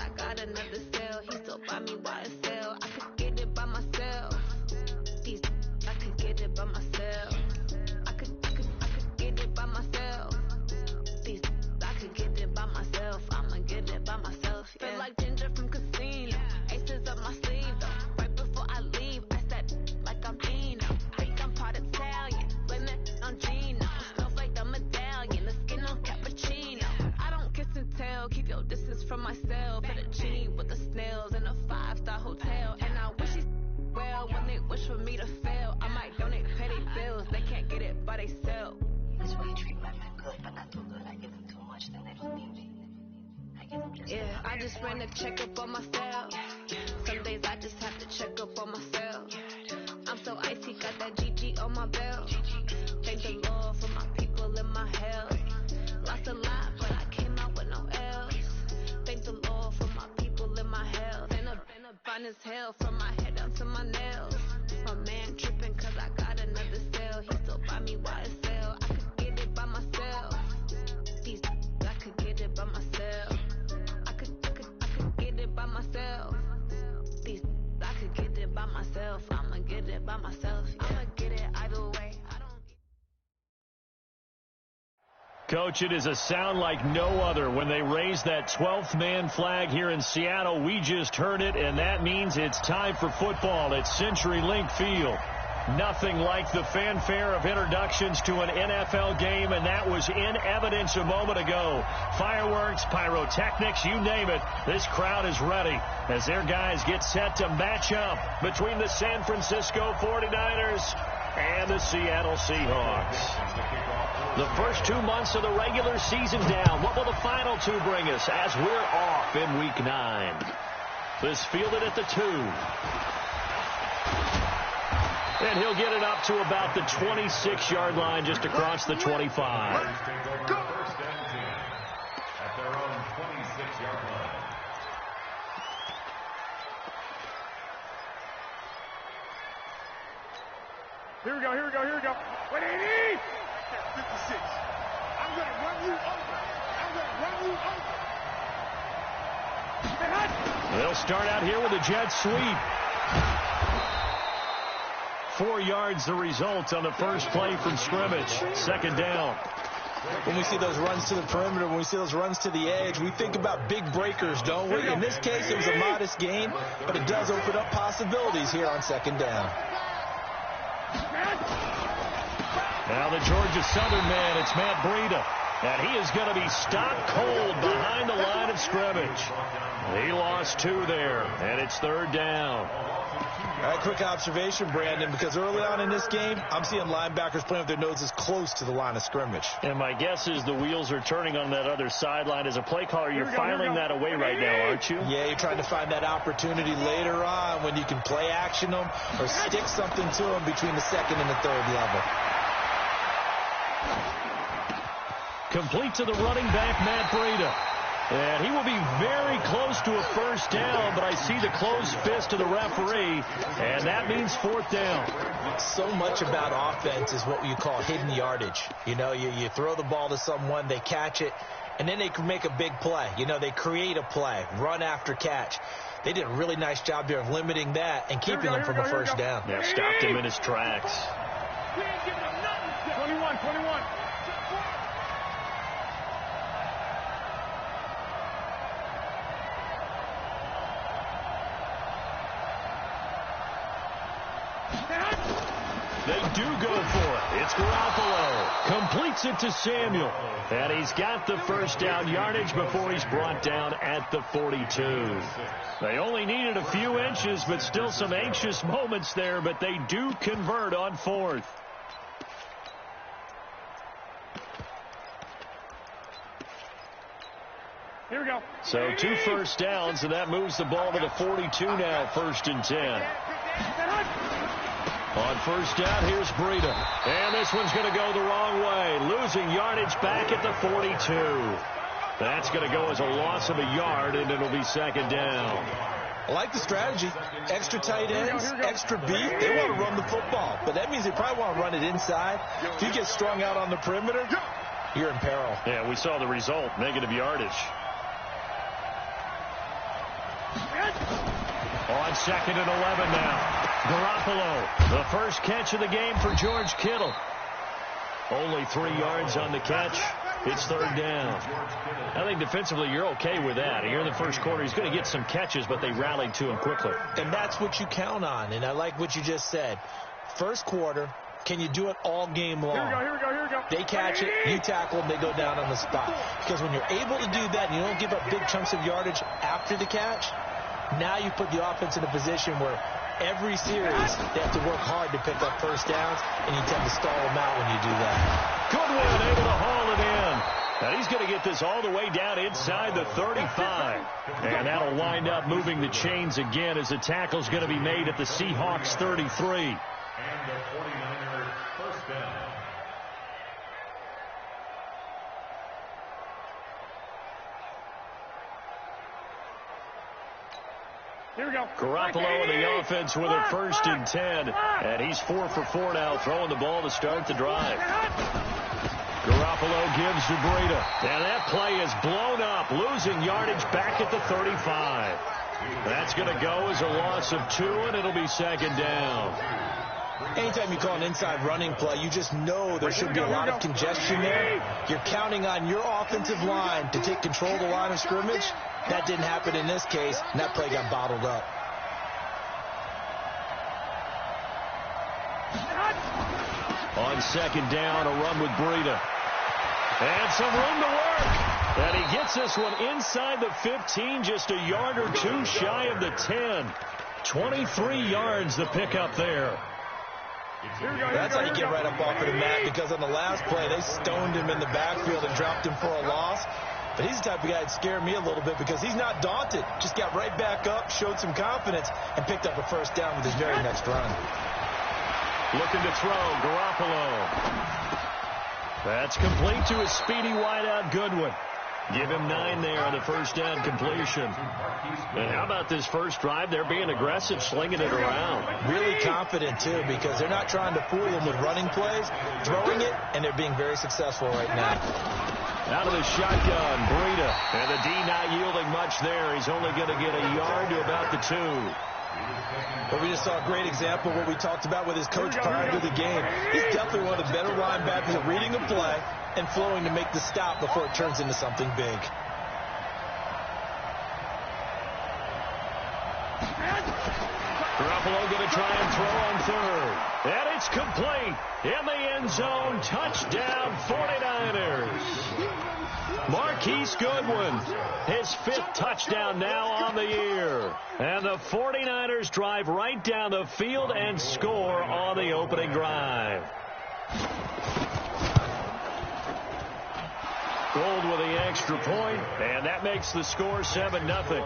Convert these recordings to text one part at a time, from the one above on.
I got another cell. He still buy me YSL. I could get it by myself. These I could get it by myself. I could get it by myself. These I could get it by myself. I'ma get it by myself. Yeah. Feel like Ginger from Casino. Aces up my sleeve though. Right before I leave, I said like I'm Dino. Think I'm part Italian. Blame it on Gino. Smells like the medallion. The skin on cappuccino. I don't kiss and tell. Keep your distance from myself. Fettuccine with the snails in a 5-star hotel. And I wish he's well when they wish for me to fail. I might donate petty bills. They can't get it by themselves. This way you treat my men good, but not too good. I give them too much, then they don't need me. I give them just yeah, I just ran a checkup on myself. Some days I just have to check up on myself. I'm so icy, got that GG on my belt. Thank the Lord for my people in my health. Lost a lot, but I came out with no else. Thank the Lord for my people in my health. And I've been fine as hell from my head down to my nails. My man tripping cause I got another cell. He still buy me YSL. I could get it by myself. These I could get it by myself. I could get it by myself. These I could get it by myself. I'ma get it by myself. Yeah. I'ma get it either way. Coach, it is a sound like no other when they raise that 12th man flag here in Seattle. We just heard it, and that means it's time for football at CenturyLink Field. Nothing like the fanfare of introductions to an NFL game, and that was in evidence a moment ago. Fireworks, pyrotechnics, you name it. This crowd is ready as their guys get set to match up between the San Francisco 49ers and the Seattle Seahawks. The first 2 months of the regular season down. What will the final two bring us as we're off in Week 9? This fielded at the 2. And he'll get it up to about the 26-yard line just across the 25. First and 10 at their own 26-yard line. Here we go. What do you need? 56. I'm going to run you over. They'll start out here with a jet sweep. 4 yards the result on the first play from scrimmage. Second down. When we see those runs to the perimeter, when we see those runs to the edge, we think about big breakers, don't we? In this case, it was a modest gain, but it does open up possibilities here on second down. Now the Georgia Southern man, it's Matt Breida. And he is going to be stopped cold behind the line of scrimmage. He lost 2 there, and it's third down. All right, quick observation, Brandon, because early on in this game, I'm seeing linebackers playing with their noses close to the line of scrimmage. And my guess is the wheels are turning on that other sideline. As a play caller, you're filing that away right now, aren't you? Yeah, you're trying to find that opportunity later on when you can play action them or stick something to them between the second and the third level. Complete to the running back, Matt Breida. And he will be very close to a first down, but I see the closed fist of the referee, and that means fourth down. So much about offense is what you call hidden yardage. You know, you throw the ball to someone, they catch it, and then they can make a big play. You know, they create a play, run after catch. They did a really nice job there of limiting that and keeping him from a first down. Yeah, stopped him in his tracks. 21. They do go for it. It's Garoppolo. Completes it to Samuel. And he's got the first down yardage before he's brought down at the 42. They only needed a few inches, but still some anxious moments there, but they do convert on fourth. Here we go. So 2 first downs, and that moves the ball to the 42 now, first and 10. On first down, here's Breida. And this one's going to go the wrong way. Losing yardage back at the 42. That's going to go as a loss of a yard, and it'll be second down. I like the strategy. Extra tight ends, extra beat. They want to run the football, but that means they probably want to run it inside. If you get strung out on the perimeter, you're in peril. Yeah, we saw the result, negative yardage. On 2nd and 11 now. Garoppolo, the first catch of the game for George Kittle. Only 3 yards on the catch. It's 3rd down. I think defensively you're okay with that. Here in the first quarter, he's going to get some catches, but they rallied to him quickly. And that's what you count on, and I like what you just said. First quarter, can you do it all game long? Here we go. They catch it, you tackle them, they go down on the spot. Because when you're able to do that and you don't give up big chunks of yardage after the catch, now you put the offense in a position where every series they have to work hard to pick up first downs, and you tend to stall them out when you do that. Goodwin able to haul it in. And he's going to get this all the way down inside the 35. And that'll wind up moving the chains again as the tackle's going to be made at the Seahawks 33. And the 49ers first down. Here we go. Garoppolo in the offense with a 1st and 10. And he's 4 for 4 now, throwing the ball to start the drive. Garoppolo gives to Breida. And that play is blown up, losing yardage back at the 35. That's going to go as a loss of 2, and it'll be 2nd down. Anytime you call an inside running play, you just know there should be a lot of congestion there. You're counting on your offensive line to take control of the line of scrimmage. That didn't happen in this case, and that play got bottled up. On 2nd down, a run with Breida. And some room to work. And he gets this one inside the 15, just a yard or 2 shy of the 10. 23 yards the pickup there. That's how you get right up off of the mat, because on the last play, they stoned him in the backfield and dropped him for a loss. But he's the type of guy that scared me a little bit because he's not daunted. Just got right back up, showed some confidence, and picked up a first down with his very next run. Looking to throw, Garoppolo. That's complete to a speedy wideout Goodwin. Give him 9 there on the first down completion. And how about this first drive? They're being aggressive, slinging it around. Really confident, too, because they're not trying to fool them with running plays, throwing it, and they're being very successful right now. Out of the shotgun, Breida. And the D not yielding much there. He's only going to get a yard to about the 2. But we just saw a great example of what we talked about with his coach prior to the game. He's definitely one of the better linebackers at reading a play and flowing to make the stop before it turns into something big. Garoppolo going to try and throw on 3rd. And it's complete. In the end zone, touchdown 49ers. Marquise Goodwin, his 5th touchdown now on the year. And the 49ers drive right down the field and score on the opening drive. Gold with the extra point, and that makes the score 7-0.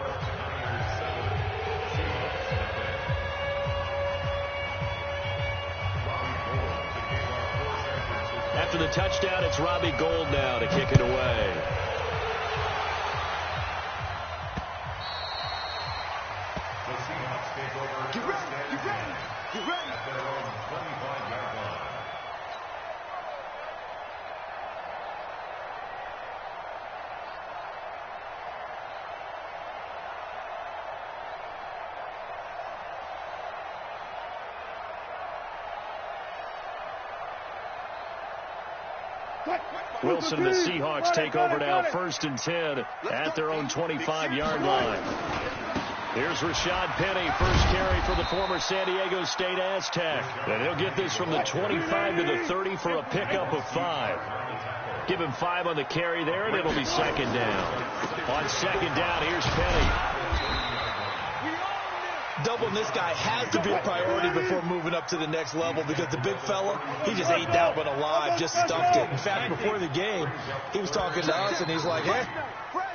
After the touchdown, it's Robbie Gould now to kick it away. The Seahawks take over. Get ready. At their own 25-yard line. Wilson, the Seahawks take over now, 1st and 10 at their own 25-yard line. Here's Rashad Penny, first carry for the former San Diego State Aztec. And he'll get this from the 25 to the 30 for a pickup of 5. Give him 5 on the carry there, and it'll be 2nd down. On 2nd down, here's Penny. Doubling this guy has to be a priority before moving up to the next level, because the big fella, he just ate that one alive, just stuffed it. In fact, before the game, he was talking to us, and he's like, hey,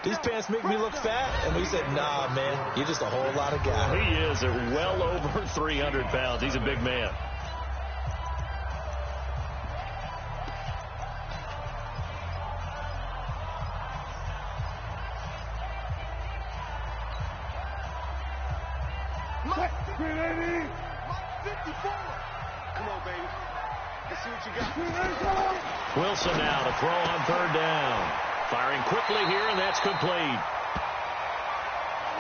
these pants make me look fat. And we said, nah, man, you're just a whole lot of guy. He is well over 300 pounds. He's a big man. Wilson now to throw on 3rd down. Firing quickly here, and that's complete.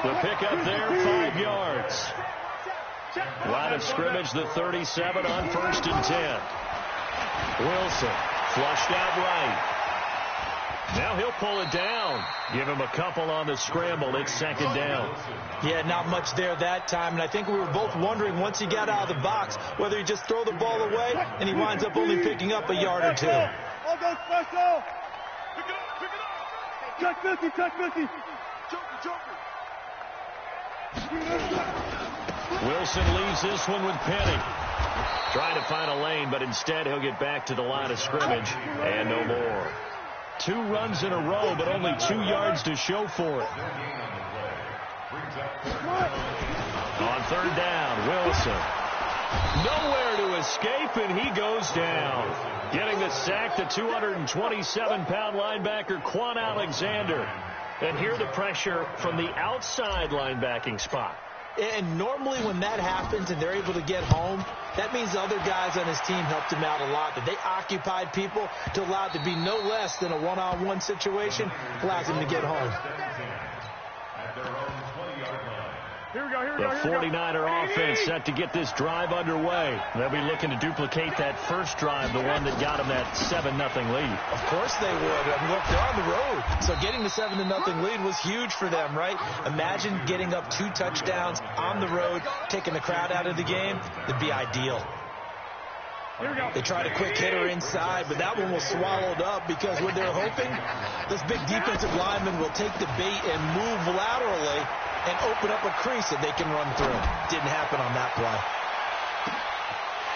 The pickup there, 5 yards. Line of scrimmage, the 37 on 1st and 10. Wilson flushed out right. Now he'll pull it down. Give him a couple on the scramble. It's 2nd down. Yeah, not much there that time. And I think we were both wondering once he got out of the box whether he just throw the ball away and he winds up only picking up a yard or two. All go special. Pick it up. Touch 50, touch 50. Wilson leaves this one with Penny. Trying to find a lane, but instead he'll get back to the line of scrimmage and no more. 2 runs in a row, but only 2 yards to show for it. On 3rd down, Wilson. Nowhere to escape, and he goes down. Getting the sack, the 227-pound linebacker, Quan Alexander. And here the pressure from the outside linebacking spot. And normally when that happens and they're able to get home, that means the other guys on his team helped him out a lot. That they occupied people to allow it to be no less than a one-on-one situation, allows him to get home. The 49er offense set to get this drive underway. They'll be looking to duplicate that first drive, the one that got them that 7-0 lead. Of course they would. I mean, look, they're on the road. So getting the 7-0 lead was huge for them, right? Imagine getting up 2 touchdowns on the road, taking the crowd out of the game. It'd be ideal. They tried a quick hitter inside, but that one was swallowed up because what they're hoping, this big defensive lineman will take the bait and move laterally and open up a crease that they can run through. Didn't happen on that play.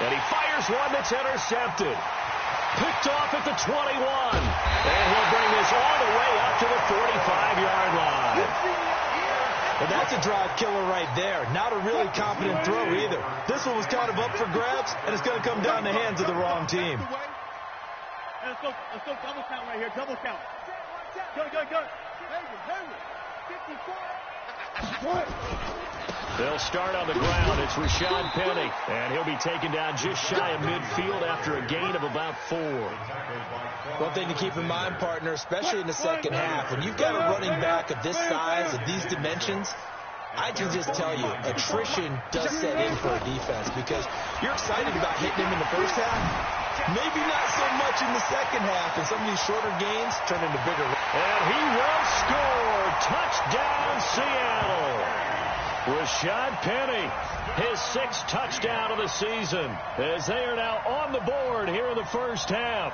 And he fires one that's intercepted. Picked off at the 21. And he'll bring this all the way up to the 45-yard line. And that's a drive killer right there. Not a really confident throw either. This one was kind of up for grabs, and it's going to come down the hands of the wrong team. Let's go double count right here. Double count. Go. They'll start on the ground. It's Rashad Penny, and he'll be taken down just shy of midfield after a gain of about 4. One thing to keep in mind, partner, especially in the second half, when you've got a running back of this size, of these dimensions, I can just tell you, attrition does set in for a defense because you're excited about hitting him in the first half. Maybe not so much in the second half, and some of these shorter gains turn into bigger. And he will score. Touchdown, Seattle. Rashad Penny, his 6th touchdown of the season, as they are now on the board here in the first half.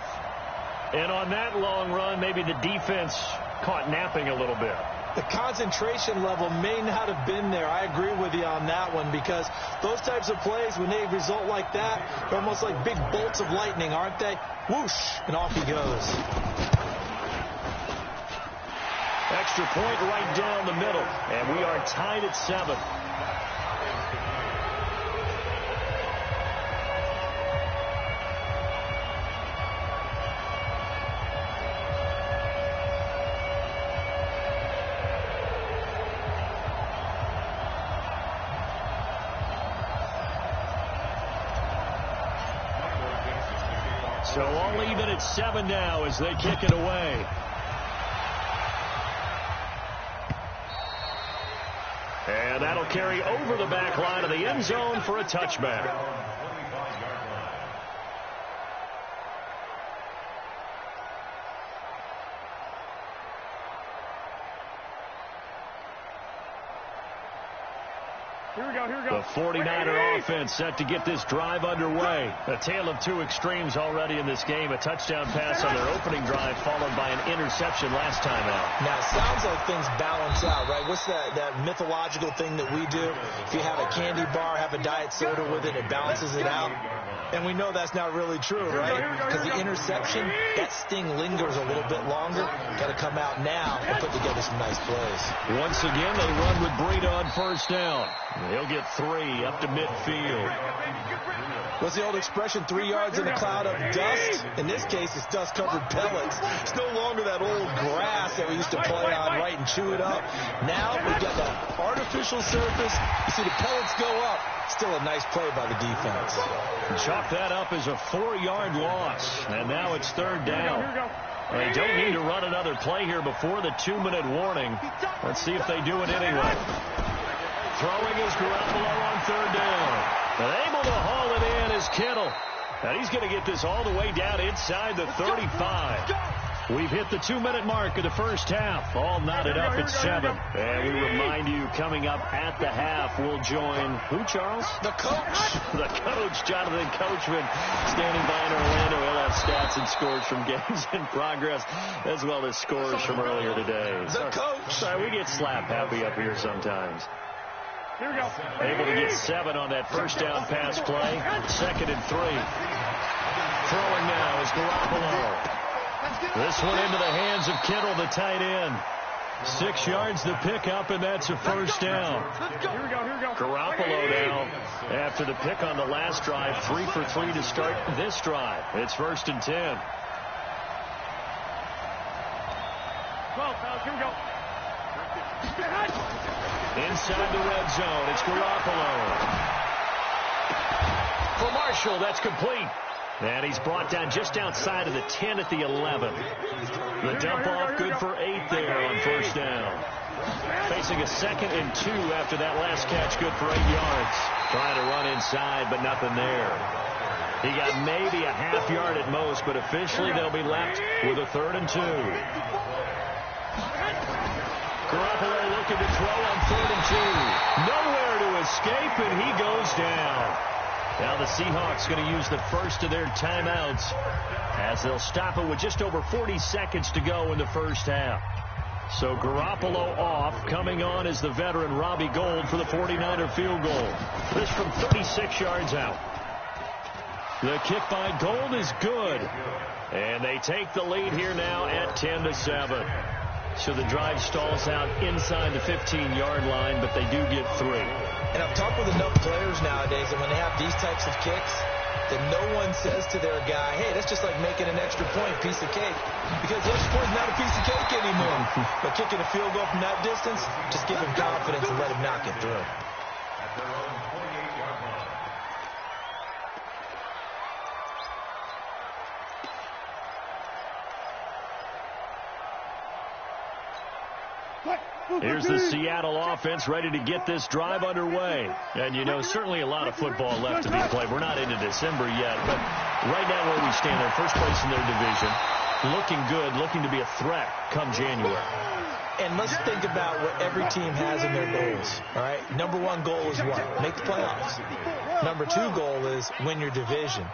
And on that long run, maybe the defense caught napping a little bit. The concentration level may not have been there. I agree with you on that one because those types of plays, when they result like that, they're almost like big bolts of lightning, aren't they? Whoosh, and off he goes. Extra point right down the middle, and we are tied at 7. So all even at 7 now as they kick it away. And that'll carry over the back line of the end zone for a touchback. Here we go. The 49er offense set to get this drive underway. A tale of 2 extremes already in this game. A touchdown pass on their opening drive followed by an interception last time out. Now, it sounds like things balance out, right? What's that mythological thing that we do? If you have a candy bar, have a diet soda with it, it balances it out. And we know that's not really true, right? Because the interception, that sting lingers a little bit longer. Got to come out now and put together some nice plays. Once again, they run with Breida on first down. He'll get 3 up to midfield. What's the old expression, 3 yards in a cloud of dust? In this case, it's dust-covered pellets. It's no longer that old grass that we used to play on, right, and chew it up. Now we've got the artificial surface. You see the pellets go up. Still a nice play by the defense. Chalk that up as a 4-yard loss. And now it's 3rd down. They don't need to run another play here before the 2-minute warning. Let's see if they do it anyway. Throwing is Garoppolo on third down. And able to haul it in is Kittle. And he's going to get this all the way down inside the 35. We've hit the 2-minute mark of the first half. All knotted up at 7. And we remind you, coming up at the half, we'll join who, Charles? The coach. The coach, Jonathan Coachman, standing by in Orlando. He'll have stats and scores from games in progress, as well as scores from earlier today. The coach. Sorry, we get slap happy up here sometimes. Here we go. Able to get 7 on that first down pass play. 2nd and 3. Throwing now is Garoppolo. This one into the hands of Kittle, the tight end. 6 yards the pickup, and that's a first down. Here we go. Garoppolo now, after the pick on the last drive, 3 for 3 to start this drive. It's 1st and 10. 12, fellas, here we go. Inside the red zone, it's Garoppolo. For Marshall, that's complete. And he's brought down just outside of the 10 at the 11. The dump off good for 8 there on first down. Facing a 2nd and 2 after that last catch, good for 8 yards. Trying to run inside, but nothing there. He got maybe a half yard at most, but officially they'll be left with a 3rd and 2. Garoppolo looking to throw on 3rd and 2. Nowhere to escape, and he goes down. Now the Seahawks going to use the first of their timeouts as they'll stop it with just over 40 seconds to go in the first half. So Garoppolo off. Coming on is the veteran Robbie Gould for the 49er field goal. This from 36 yards out. The kick by Gould is good. And they take the lead here now at 10-7. So the drive stalls out inside the 15-yard line, but they do get 3. And I've talked with enough players nowadays that when they have these types of kicks, that no one says to their guy, hey, that's just like making an extra point, piece of cake. Because the extra point is not a piece of cake anymore. But kicking a field goal from that distance, just give him confidence and let him knock it through. At their own 28-yard line. Here's the Seattle offense ready to get this drive underway. And, you know, certainly a lot of football left to be played. We're not into December yet, but right now where we stand, they're first place in their division. Looking good, looking to be a threat come January. And let's think about what every team has in their goals, all right? Number 1 goal is what? Make the playoffs. Number 2 goal is win your division.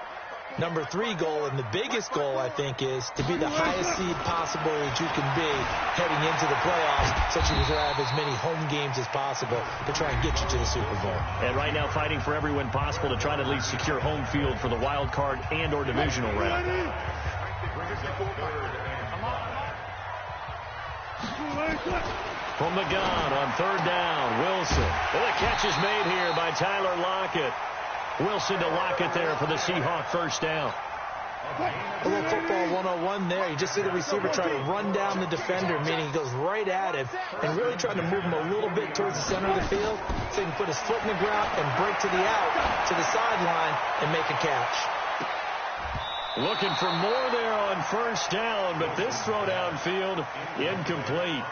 Number 3 goal, and the biggest goal, I think, is to be the highest seed possible that you can be heading into the playoffs, so that you can have as many home games as possible to try and get you to the Super Bowl. And right now fighting for every win possible to try to at least secure home field for the wild card and or divisional round. From the gun on 3rd down, Wilson. And the catch is made here by Tyler Lockett. Wilson to Lockett there for the Seahawk first down. A little football 101 there. You just see the receiver try to run down the defender, meaning he goes right at him and really trying to move him a little bit towards the center of the field so he can put his foot in the ground and break to the out, to the sideline, and make a catch. Looking for more there on first down, but this throw downfield incomplete.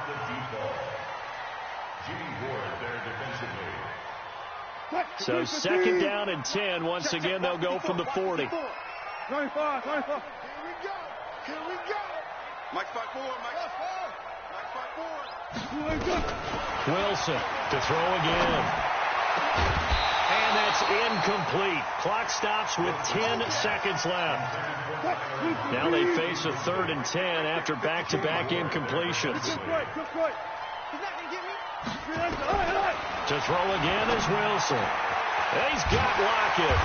So 2nd down and 10. Once again, they'll go from the 40. 25. Here we go. Mike 5-4. Mike 5-4. Wilson to throw again. And that's incomplete. Clock stops with 10 seconds left. Now they face a 3rd and 10 after back-to-back incompletions. To throw again is Wilson. And he's got Lockett.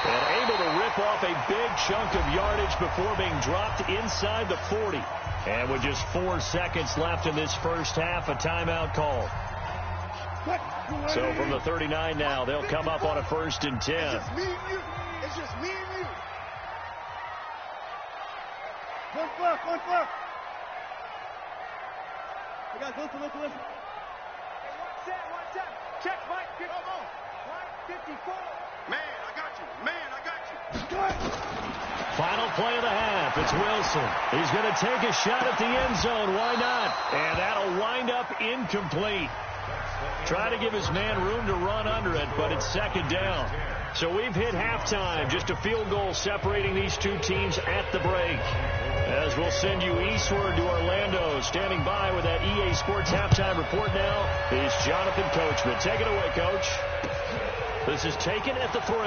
And able to rip off a big chunk of yardage before being dropped inside the 40. And with just 4 seconds left in this first half, a timeout call. So from the 39 now, they'll come up on a 1st and 10. It's just me and you. It's just me and you. One fluff. You guys, listen. Hey, one time. Check, Mike. Mike, 54. Man, I got you. Final play of the half. It's Wilson. He's going to take a shot at the end zone. Why not? And that'll wind up incomplete. Trying to give his man room to run under it, but it's second down. So we've hit halftime, just a field goal separating these two teams at the break. As we'll send you eastward to Orlando. Standing by with that EA Sports halftime report now is Jonathan Coachman. Take it away, Coach. This is taken at the 3.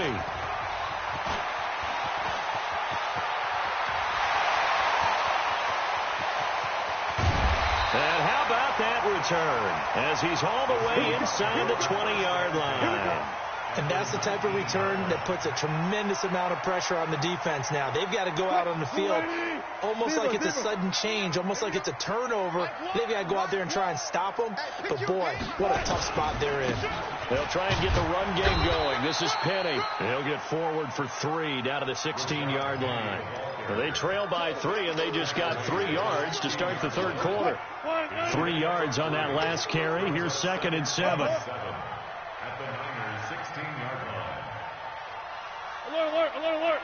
And how about that return as he's all the way inside the 20-yard line. And that's the type of return that puts a tremendous amount of pressure on the defense now. They've got to go out on the field almost like it's a sudden change, almost like it's a turnover. They've got to go out there and try and stop them. But, boy, what a tough spot they're in. They'll try and get the run game going. This is Penny. He'll get forward for 3 down to the 16-yard line. They trail by 3, and they just got 3 yards to start the third quarter. 3 yards on that last carry. Here's 2nd and 7. At the Niners' 16-yard line. Alert, alert, alert.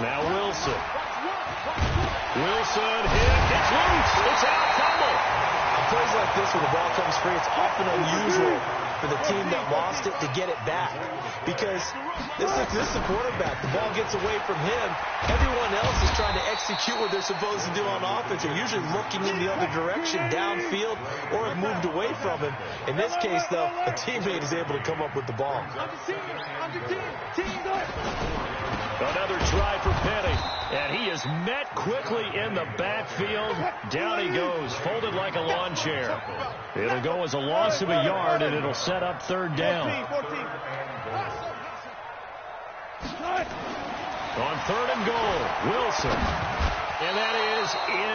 Now Wilson. Wilson hit. It's loose. It's out. Fumble. On plays like this where the ball comes free, it's often unusual for the team that lost it to get it back. Because this is the quarterback. The ball gets away from him. Everyone else is trying to execute what they're supposed to do on offense. They're usually looking in the other direction, downfield, or have moved away from him. In this case, though, a teammate is able to come up with the ball. Another try for Penny. And he is met quickly in the backfield. Down he goes, folded like a lawn chair. It'll go as a loss of a yard, and it'll set up 3rd down. On 3rd and goal, Wilson. And that is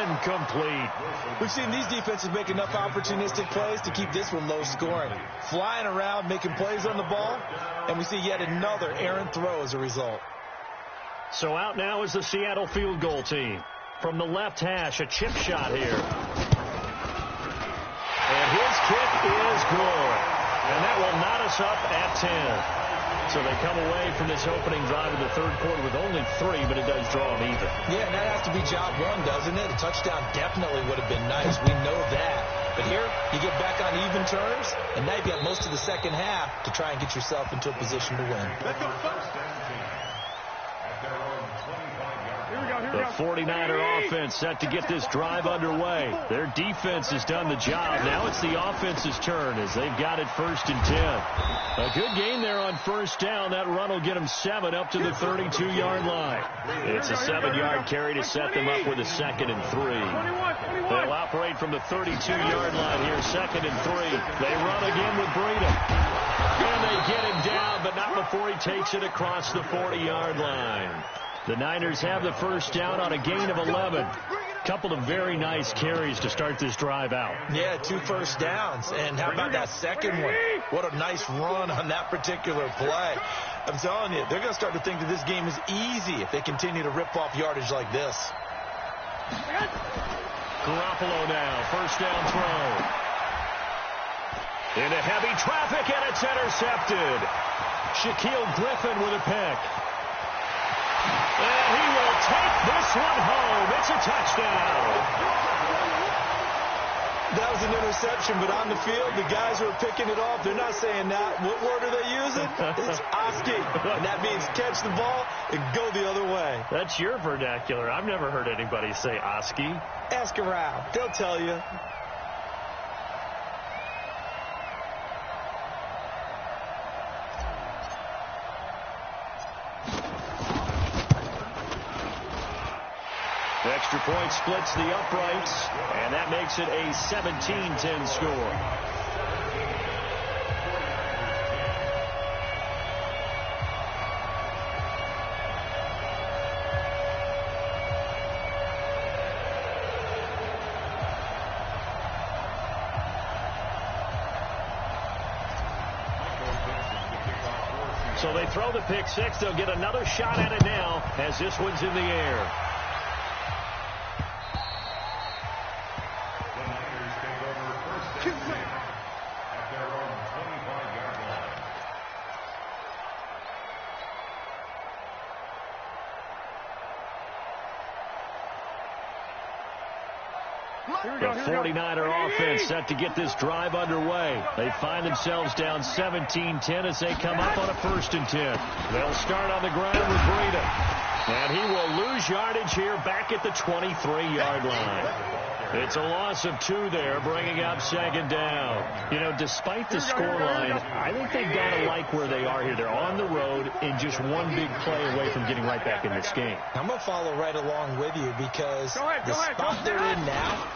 incomplete. We've seen these defenses make enough opportunistic plays to keep this one low scoring. Flying around, making plays on the ball, and we see yet another errant throw as a result. So out now is the Seattle field goal team. From the left hash, a chip shot here. And his kick is good. And that will knot us up at 10. So they come away from this opening drive in the third quarter with only 3, but it does draw them even. Yeah, and that has to be job 1, doesn't it? A touchdown definitely would have been nice. We know that. But here, you get back on even terms, and now you've got most of the second half to try and get yourself into a position to win. The 49er offense set to get this drive underway. Their defense has done the job. Now it's the offense's turn as they've got it 1st and 10. A good gain there on 1st down. That run will get them 7 up to the 32-yard line. It's a 7-yard carry to set them up with a 2nd and 3. They'll operate from the 32-yard line here, 2nd and 3. They run again with Breida. And they get him down, but not before he takes it across the 40-yard line. The Niners have the 1st down on a gain of 11. Couple of very nice carries to start this drive out. Yeah, 2 first downs. And how about that second one? What a nice run on that particular play. I'm telling you, they're going to start to think that this game is easy if they continue to rip off yardage like this. Garoppolo now, 1st down throw. Into heavy traffic, and it's intercepted. Shaquille Griffin with a pick. And he will take this one home. It's a touchdown. That was an interception, but on the field, the guys who are picking it off, they're not saying that. What word are they using? It's Oski. And that means catch the ball and go the other way. That's your vernacular. I've never heard anybody say Oski. Ask around. They'll tell you. Extra point splits the uprights, and that makes it a 17-10 score. So they throw the pick 6. They'll get another shot at it now as this one's in the air. The 49er offense set to get this drive underway. They find themselves down 17-10 as they come up on a 1st and 10. They'll start on the ground with Breida. And he will lose yardage here back at the 23-yard line. It's a loss of 2 there, bringing up 2nd down. You know, despite the scoreline, I think they've got to like where they are here. They're on the road and just one big play away from getting right back in this game. I'm going to follow right along with you because the spot they're in now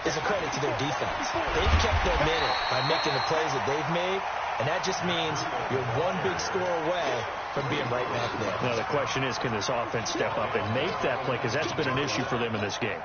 is a credit to their defense. They've kept their minute by making the plays that they've made, and that just means you're one big score away from being right back there. Now, the question is, can this offense step up and make that play? Because that's been an issue for them in this game.